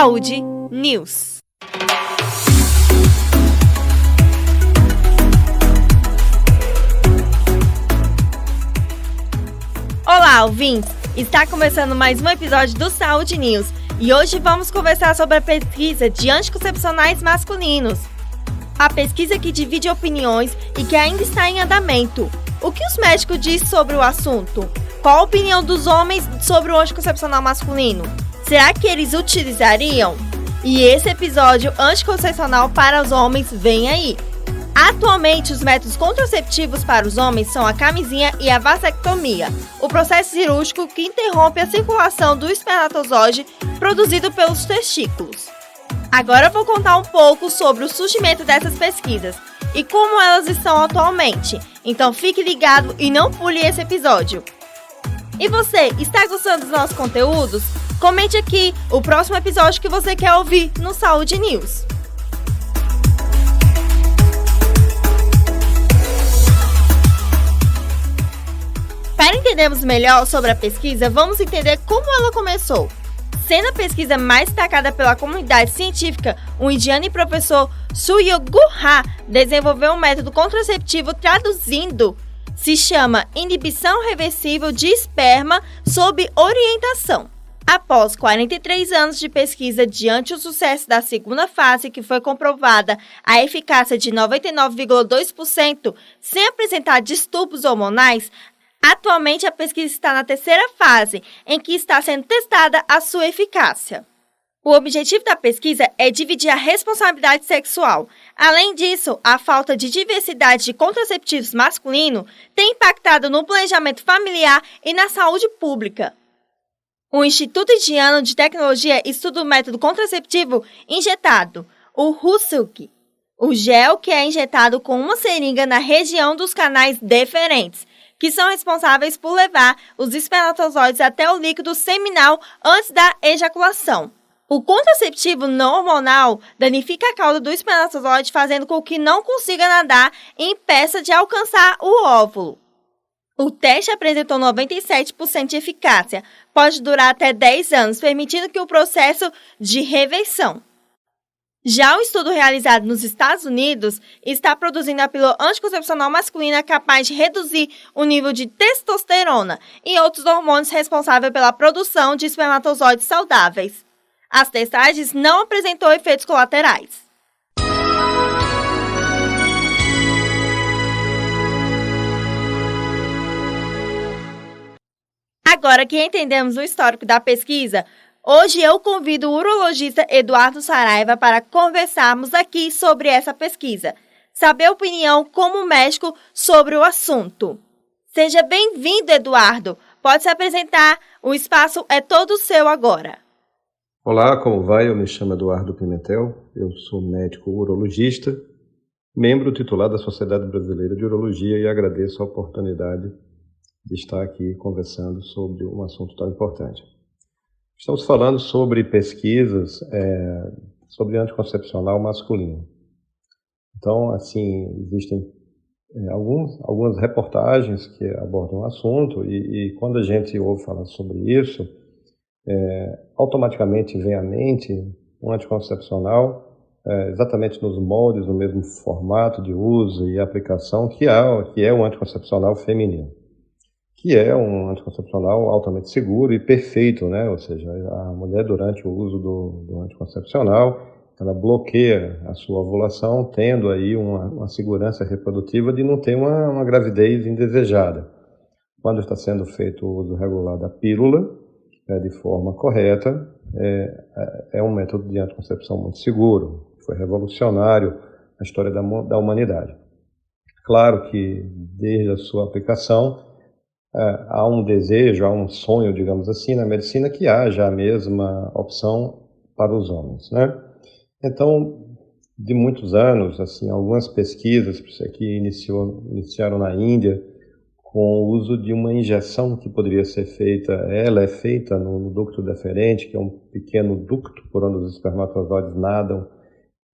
Saúde News. Olá, ouvintes! Está começando mais um episódio do Saúde News e hoje vamos conversar sobre a pesquisa de anticoncepcionais masculinos. A pesquisa que divide opiniões e que ainda está em andamento. O que os médicos dizem sobre o assunto? Qual a opinião dos homens sobre o anticoncepcional masculino? Será que eles utilizariam? E esse episódio anticoncepcional para os homens vem aí. Atualmente, os métodos contraceptivos para os homens são a camisinha e a vasectomia, o processo cirúrgico que interrompe a circulação do espermatozoide produzido pelos testículos. Agora eu vou contar um pouco sobre o surgimento dessas pesquisas e como elas estão atualmente. Então fique ligado e não pule esse episódio. E você, está gostando dos nossos conteúdos? Comente aqui o próximo episódio que você quer ouvir no Saúde News. Para entendermos melhor sobre a pesquisa, vamos entender como ela começou. Sendo a pesquisa mais destacada pela comunidade científica, o indiano e professor Suyog Guha desenvolveu um método contraceptivo traduzindo se chama inibição reversível de esperma sob orientação. Após 43 anos de pesquisa diante do sucesso da segunda fase, que foi comprovada a eficácia de 99,2% sem apresentar distúrbios hormonais, atualmente a pesquisa está na terceira fase, em que está sendo testada a sua eficácia. O objetivo da pesquisa é dividir a responsabilidade sexual. Além disso, a falta de diversidade de contraceptivos masculinos tem impactado no planejamento familiar e na saúde pública. O Instituto Indiano de Tecnologia estuda o método contraceptivo injetado, o Husuk, o gel que é injetado com uma seringa na região dos canais deferentes, que são responsáveis por levar os espermatozoides até o líquido seminal antes da ejaculação. O contraceptivo não hormonal danifica a cauda do espermatozoide, fazendo com que não consiga nadar e impeça de alcançar o óvulo. O teste apresentou 97% de eficácia, pode durar até 10 anos, permitindo que o processo de reversão. Já o estudo realizado nos Estados Unidos está produzindo a pílula anticoncepcional masculina capaz de reduzir o nível de testosterona e outros hormônios responsáveis pela produção de espermatozoides saudáveis. As testagens não apresentou efeitos colaterais. Agora que entendemos o histórico da pesquisa, hoje eu convido o urologista Eduardo Saraiva para conversarmos aqui sobre essa pesquisa, saber a opinião como médico sobre o assunto. Seja bem-vindo, Eduardo. Pode se apresentar, o espaço é todo seu agora. Olá, como vai? Eu me chamo Eduardo Pimentel, eu sou médico urologista, membro titular da Sociedade Brasileira de Urologia e agradeço a oportunidade de estar aqui conversando sobre um assunto tão importante. Estamos falando sobre pesquisas sobre anticoncepcional masculino. Então, assim, existem algumas reportagens que abordam o assunto e quando a gente ouve falar sobre isso, automaticamente vem à mente um anticoncepcional exatamente nos moldes, no mesmo formato de uso e aplicação que é um anticoncepcional feminino, que é um anticoncepcional altamente seguro e perfeito, né? Ou seja, a mulher durante o uso do anticoncepcional, ela bloqueia a sua ovulação, tendo aí uma segurança reprodutiva de não ter uma gravidez indesejada. Quando está sendo feito o uso regular da pílula, de forma correta, é um método de anticoncepção muito seguro, foi revolucionário na história da humanidade. Claro que desde a sua aplicação há um desejo, há um sonho, digamos assim, na medicina que haja a mesma opção para os homens, né? Então, de muitos anos, assim, algumas pesquisas que iniciaram na Índia, com o uso de uma injeção que poderia ser feita, ela é feita no ducto deferente, que é um pequeno ducto por onde os espermatozoides nadam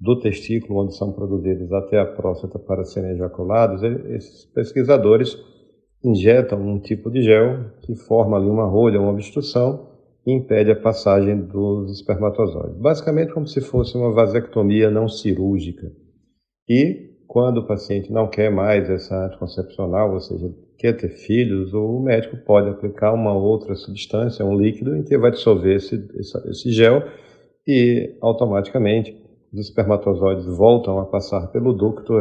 do testículo, onde são produzidos até a próstata para serem ejaculados. Esses pesquisadores injetam um tipo de gel que forma ali uma rolha, uma obstrução, que impede a passagem dos espermatozoides. Basicamente como se fosse uma vasectomia não cirúrgica. E quando o paciente não quer mais essa anticoncepcional, ou seja, quer ter filhos, o médico pode aplicar uma outra substância, um líquido, em que vai dissolver esse gel e automaticamente os espermatozoides voltam a passar pelo ducto,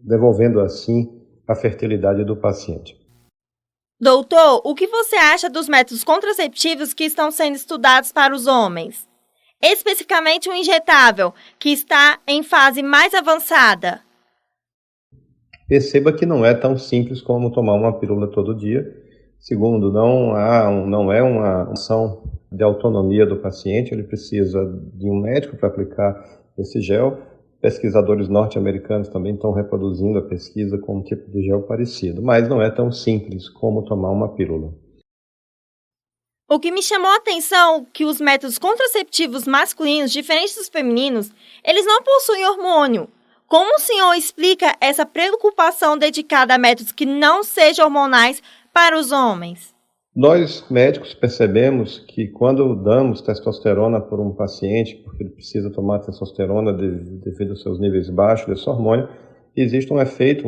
devolvendo assim a fertilidade do paciente. Doutor, o que você acha dos métodos contraceptivos que estão sendo estudados para os homens? Especificamente o injetável, que está em fase mais avançada. Perceba que não é tão simples como tomar uma pílula todo dia. Segundo, não é uma ação de autonomia do paciente, ele precisa de um médico para aplicar esse gel. Pesquisadores norte-americanos também estão reproduzindo a pesquisa com um tipo de gel parecido, mas não é tão simples como tomar uma pílula. O que me chamou a atenção é que os métodos contraceptivos masculinos, diferentes dos femininos, eles não possuem hormônio. Como o senhor explica essa preocupação dedicada a métodos que não sejam hormonais para os homens? Nós, médicos, percebemos que quando damos testosterona por um paciente, porque ele precisa tomar testosterona devido aos seus níveis baixos desse hormônio, existe um efeito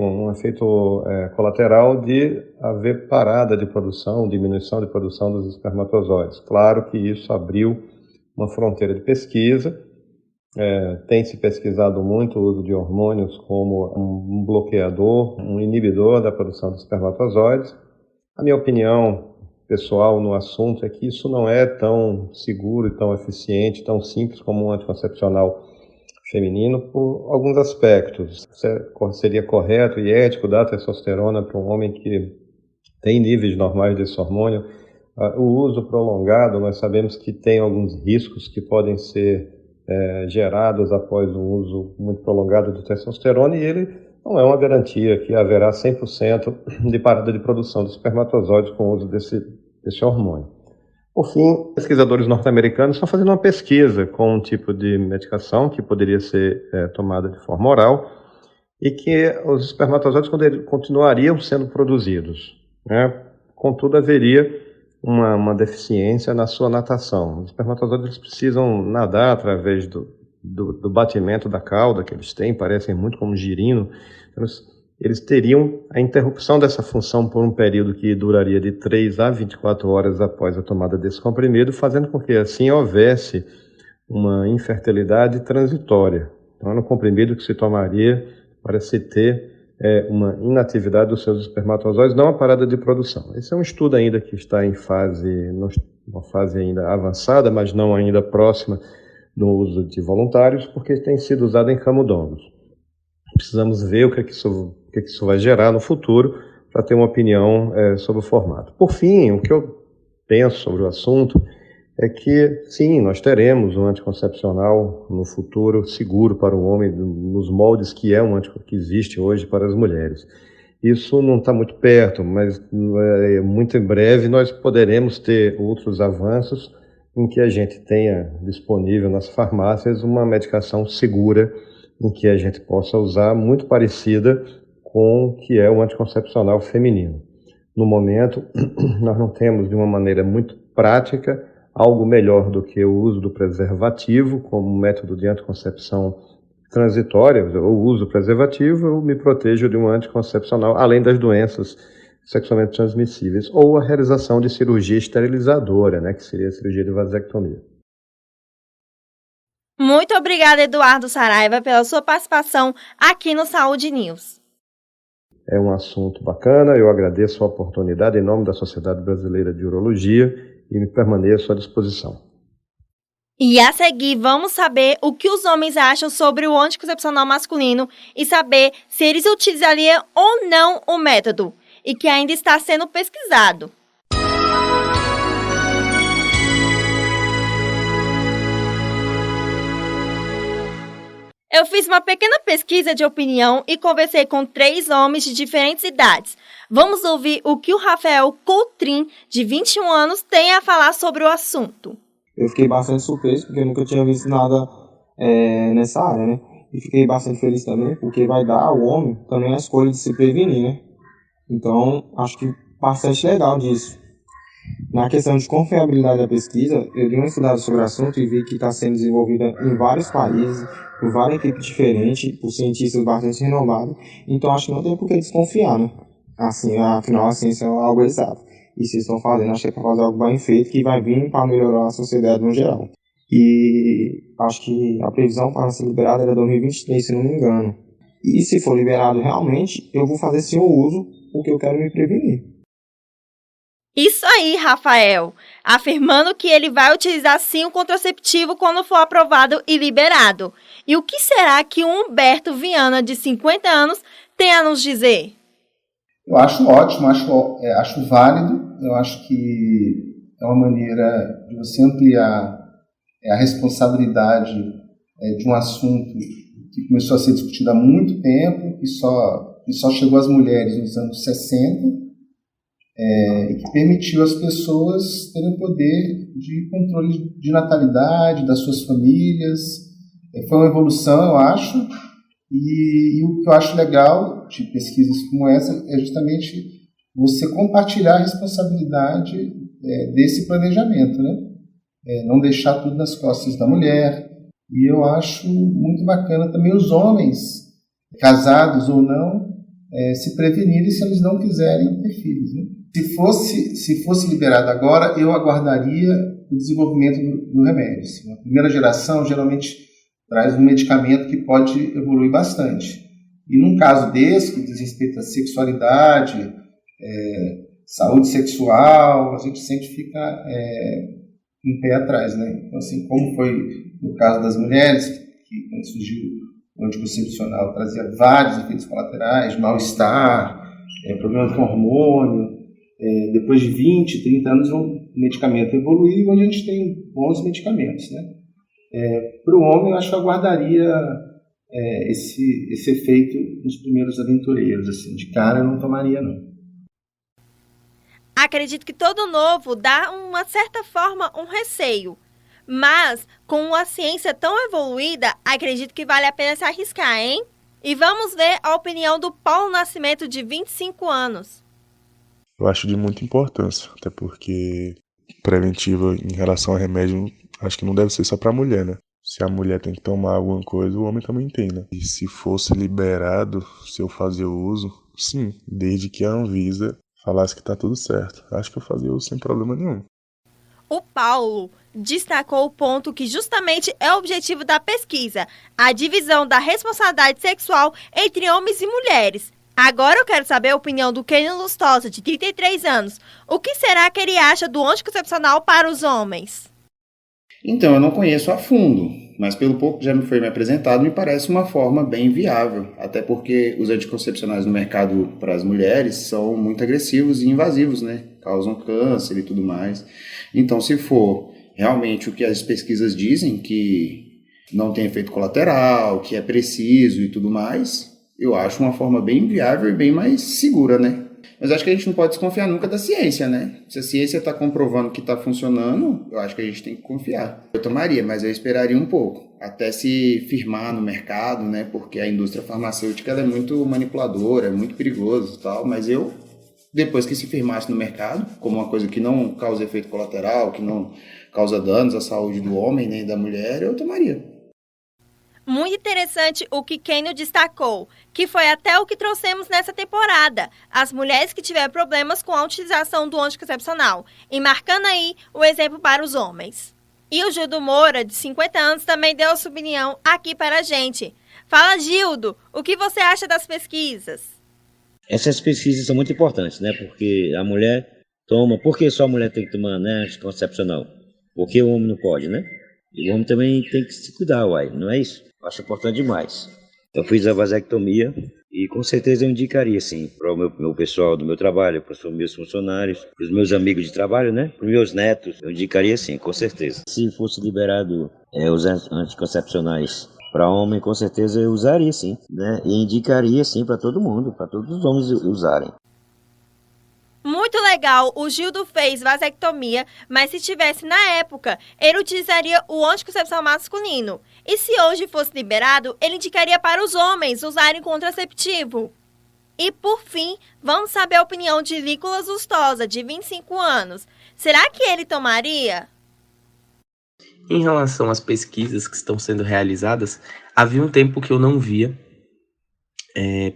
colateral de haver parada de produção, diminuição de produção dos espermatozoides. Claro que isso abriu uma fronteira de pesquisa. Tem se pesquisado muito o uso de hormônios como um bloqueador, um inibidor da produção de espermatozoides. A minha opinião pessoal no assunto é que isso não é tão seguro e tão eficiente, tão simples como um anticoncepcional feminino por alguns aspectos. Seria correto e ético dar testosterona para um homem que tem níveis normais desse hormônio? O uso prolongado, nós sabemos que tem alguns riscos que podem ser gerados após um uso muito prolongado de testosterona, e ele não é uma garantia que haverá 100% de parada de produção de espermatozoides com o uso desse hormônio. Por fim, pesquisadores norte-americanos estão fazendo uma pesquisa com um tipo de medicação que poderia ser tomada de forma oral e que os espermatozoides continuariam sendo produzidos, né? Contudo, haveria uma deficiência na sua natação. Os espermatozoides precisam nadar através do batimento da cauda que eles têm, parecem muito como um girino. Então, eles teriam a interrupção dessa função por um período que duraria de 3 a 24 horas após a tomada desse comprimido, fazendo com que assim houvesse uma infertilidade transitória. Então, era um comprimido que se tomaria para se ter uma inatividade dos seus espermatozoides, não a parada de produção. Esse é um estudo ainda que está em uma fase ainda avançada, mas não ainda próxima do uso de voluntários, porque tem sido usado em camundongos. Precisamos ver o que isso vai gerar no futuro para ter uma opinião sobre o formato. Por fim, o que eu penso sobre o assunto é que, sim, nós teremos um anticoncepcional no futuro seguro para o homem, nos moldes que que existe hoje para as mulheres. Isso não está muito perto, mas muito em breve nós poderemos ter outros avanços em que a gente tenha disponível nas farmácias uma medicação segura em que a gente possa usar, muito parecida com o que é o anticoncepcional feminino. No momento, nós não temos de uma maneira muito prática algo melhor do que o uso do preservativo como método de anticoncepção transitória. Eu uso preservativo, eu me protejo de um anticoncepcional, além das doenças sexualmente transmissíveis, ou a realização de cirurgia esterilizadora, né, que seria a cirurgia de vasectomia. Muito obrigada, Eduardo Saraiva, pela sua participação aqui no Saúde News. É um assunto bacana, eu agradeço a oportunidade em nome da Sociedade Brasileira de Urologia e me permaneço à disposição. E a seguir, vamos saber o que os homens acham sobre o anticoncepcional masculino e saber se eles utilizariam ou não o método, e que ainda está sendo pesquisado. Eu fiz uma pequena pesquisa de opinião e conversei com 3 homens de diferentes idades. Vamos ouvir o que o Rafael Coutrin, de 21 anos, tem a falar sobre o assunto. Eu fiquei bastante surpreso, porque eu nunca tinha visto nada nessa área, né? E fiquei bastante feliz também, porque vai dar ao homem também a escolha de se prevenir, né? Então, acho que bastante legal disso. Na questão de confiabilidade da pesquisa, eu dei uma estudada sobre o assunto e vi que está sendo desenvolvida em vários países, por várias equipes diferentes, por cientistas bastante renomados, então acho que não tem por que desconfiar, né? Assim, afinal a ciência é algo exato. E se estão fazendo, acho que é para fazer algo bem feito, que vai vir para melhorar a sociedade no geral. E acho que a previsão para ser liberada era 2023, se não me engano. E se for liberado realmente, eu vou fazer sim o uso, porque eu quero me prevenir. Isso aí, Rafael, afirmando que ele vai utilizar sim o contraceptivo quando for aprovado e liberado. E o que será que o Humberto Viana, de 50 anos, tem a nos dizer? Eu acho ótimo, acho válido, eu acho que é uma maneira de você ampliar a responsabilidade de um assunto que começou a ser discutido há muito tempo, que só chegou às mulheres nos anos 60, e que permitiu às pessoas terem o poder de controle de natalidade, das suas famílias. Foi uma evolução, eu acho, e o que eu acho legal de pesquisas como essa é justamente você compartilhar a responsabilidade desse planejamento, né? Não deixar tudo nas costas da mulher. E eu acho muito bacana também os homens, casados ou não, se prevenirem se eles não quiserem ter filhos, né? Se fosse liberado agora, eu aguardaria o desenvolvimento do remédio. Assim. A primeira geração geralmente traz um medicamento que pode evoluir bastante. E num caso desse, que diz respeito à sexualidade, saúde sexual, a gente sempre fica em pé atrás, né? Então, assim, como foi no caso das mulheres, que quando surgiu o anticoncepcional trazia vários efeitos colaterais, mal-estar, problemas com hormônio. Depois de 20, 30 anos, o medicamento evoluiu e hoje a gente tem bons medicamentos, né? Para o homem, eu acho que eu aguardaria esse efeito nos primeiros aventureiros, assim, de cara eu não tomaria, não. Acredito que todo novo dá, uma certa forma, um receio. Mas, com a ciência tão evoluída, acredito que vale a pena se arriscar, hein? E vamos ver a opinião do Paulo Nascimento, de 25 anos. Eu acho de muita importância, até porque preventiva em relação a remédio, acho que não deve ser só para mulher, né? Se a mulher tem que tomar alguma coisa, o homem também tem, né? E se fosse liberado, se eu fazer o uso, sim, desde que a Anvisa falasse que tá tudo certo. Acho que eu fazia uso sem problema nenhum. O Paulo destacou o ponto que justamente é o objetivo da pesquisa, a divisão da responsabilidade sexual entre homens e mulheres. Agora eu quero saber a opinião do Kênio Lustosa, de 33 anos. O que será que ele acha do anticoncepcional para os homens? Então, eu não conheço a fundo, mas pelo pouco que já me foi me apresentado, me parece uma forma bem viável, até porque os anticoncepcionais no mercado para as mulheres são muito agressivos e invasivos, né? Causam câncer e tudo mais. Então, se for realmente o que as pesquisas dizem, que não tem efeito colateral, que é preciso e tudo mais, eu acho uma forma bem viável e bem mais segura, né? Mas acho que a gente não pode desconfiar nunca da ciência, né? Se a ciência está comprovando que está funcionando, eu acho que a gente tem que confiar. Eu tomaria, mas eu esperaria um pouco, até se firmar no mercado, né? Porque a indústria farmacêutica ela é muito manipuladora, é muito perigosa e tal, mas eu, depois que se firmasse no mercado, como uma coisa que não causa efeito colateral, que não causa danos à saúde do homem nem da mulher, eu tomaria. Muito interessante o que Kênio destacou, que foi até o que trouxemos nessa temporada, as mulheres que tiveram problemas com a utilização do anticoncepcional, e marcando aí o exemplo para os homens. E o Gildo Moura, de 50 anos, também deu a sua opinião aqui para a gente. Fala, Gildo, o que você acha das pesquisas? Essas pesquisas são muito importantes, né? Porque a mulher toma... Por que só a mulher tem que tomar, né, anticoncepcional? Porque o homem não pode, né? E o homem também tem que se cuidar, uai, não é isso? Acho importante demais. Eu fiz a vasectomia e com certeza eu indicaria, sim, para o meu pessoal do meu trabalho, para os meus funcionários, para os meus amigos de trabalho, né? Para os meus netos, eu indicaria, sim, com certeza. Se fosse liberado os anticoncepcionais para homem, com certeza eu usaria, sim, né? E indicaria, sim, para todo mundo, para todos os homens usarem. Muito legal, o Gildo fez vasectomia, mas se tivesse na época, ele utilizaria o anticoncepcional masculino. E se hoje fosse liberado, ele indicaria para os homens usarem contraceptivo. E por fim, vamos saber a opinião de Nicolas Lustosa, de 25 anos. Será que ele tomaria? Em relação às pesquisas que estão sendo realizadas, havia um tempo que eu não via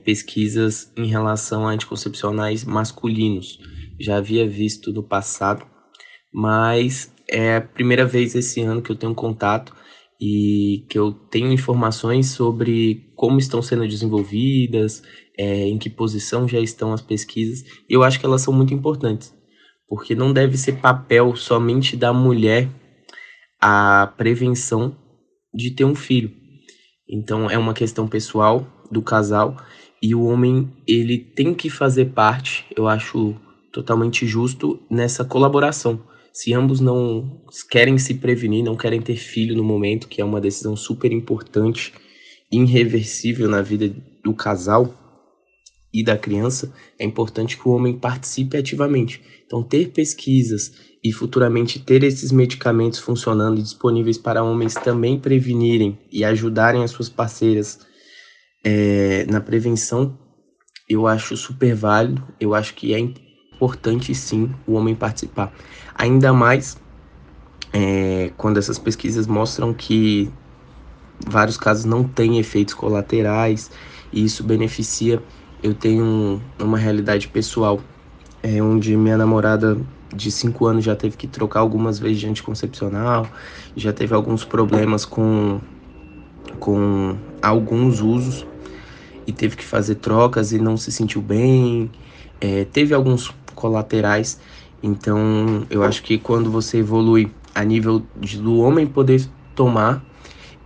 pesquisas em relação a anticoncepcionais masculinos. Já havia visto no passado, mas é a primeira vez esse ano que eu tenho contato e que eu tenho informações sobre como estão sendo desenvolvidas, em que posição já estão as pesquisas. E eu acho que elas são muito importantes, porque não deve ser papel somente da mulher a prevenção de ter um filho. Então é uma questão pessoal do casal e o homem ele tem que fazer parte, eu acho totalmente justo, nessa colaboração. Se ambos não querem se prevenir, não querem ter filho no momento, que é uma decisão super importante, irreversível na vida do casal e da criança, é importante que o homem participe ativamente. Então ter pesquisas e futuramente ter esses medicamentos funcionando e disponíveis para homens também prevenirem e ajudarem as suas parceiras na prevenção, eu acho super válido. Eu acho que é importante sim o homem participar. Ainda mais quando essas pesquisas mostram que vários casos não têm efeitos colaterais e isso beneficia. Eu tenho uma realidade pessoal onde minha namorada de 5 anos já teve que trocar algumas vezes de anticoncepcional, já teve alguns problemas com alguns usos e teve que fazer trocas e não se sentiu bem, teve alguns colaterais. Então eu acho que quando você evolui a nível do homem poder tomar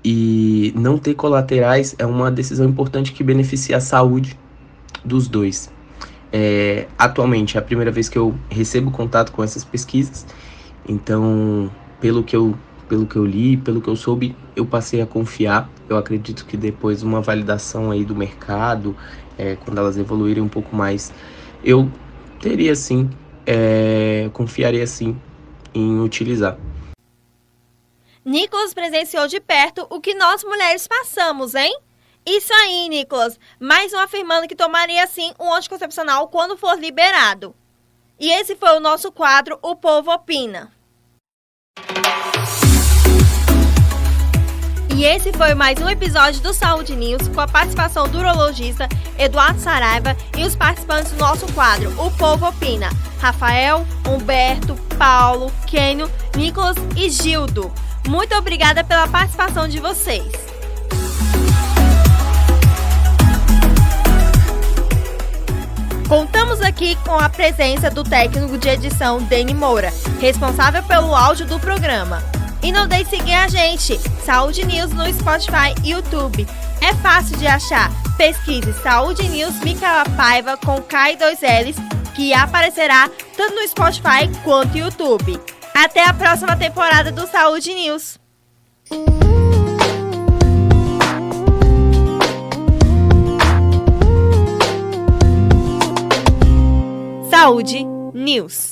e não ter colaterais, é uma decisão importante que beneficia a saúde dos dois. Atualmente é a primeira vez que eu recebo contato com essas pesquisas, então pelo que eu li, pelo que eu soube, eu passei a confiar. Eu acredito que depois de uma validação aí do mercado, quando elas evoluírem um pouco mais, eu teria sim, confiaria sim em utilizar. Nicolas presenciou de perto o que nós mulheres passamos, hein? Isso aí, Nicolas. Mais um afirmando que tomaria sim um anticoncepcional quando for liberado. E esse foi o nosso quadro O Povo Opina. E esse foi mais um episódio do Saúde News com a participação do urologista Eduardo Saraiva e os participantes do nosso quadro O Povo Opina: Rafael, Humberto, Paulo, Kênio, Nicolas e Gildo. Muito obrigada pela participação de vocês. Contamos aqui com a presença do técnico de edição Deni Moura, responsável pelo áudio do programa. E não deixe de seguir a gente, Saúde News, no Spotify e YouTube. É fácil de achar. Pesquise Saúde News Micaela Paiva com K e 2 L's, que aparecerá tanto no Spotify quanto no YouTube. Até a próxima temporada do Saúde News. Saúde News.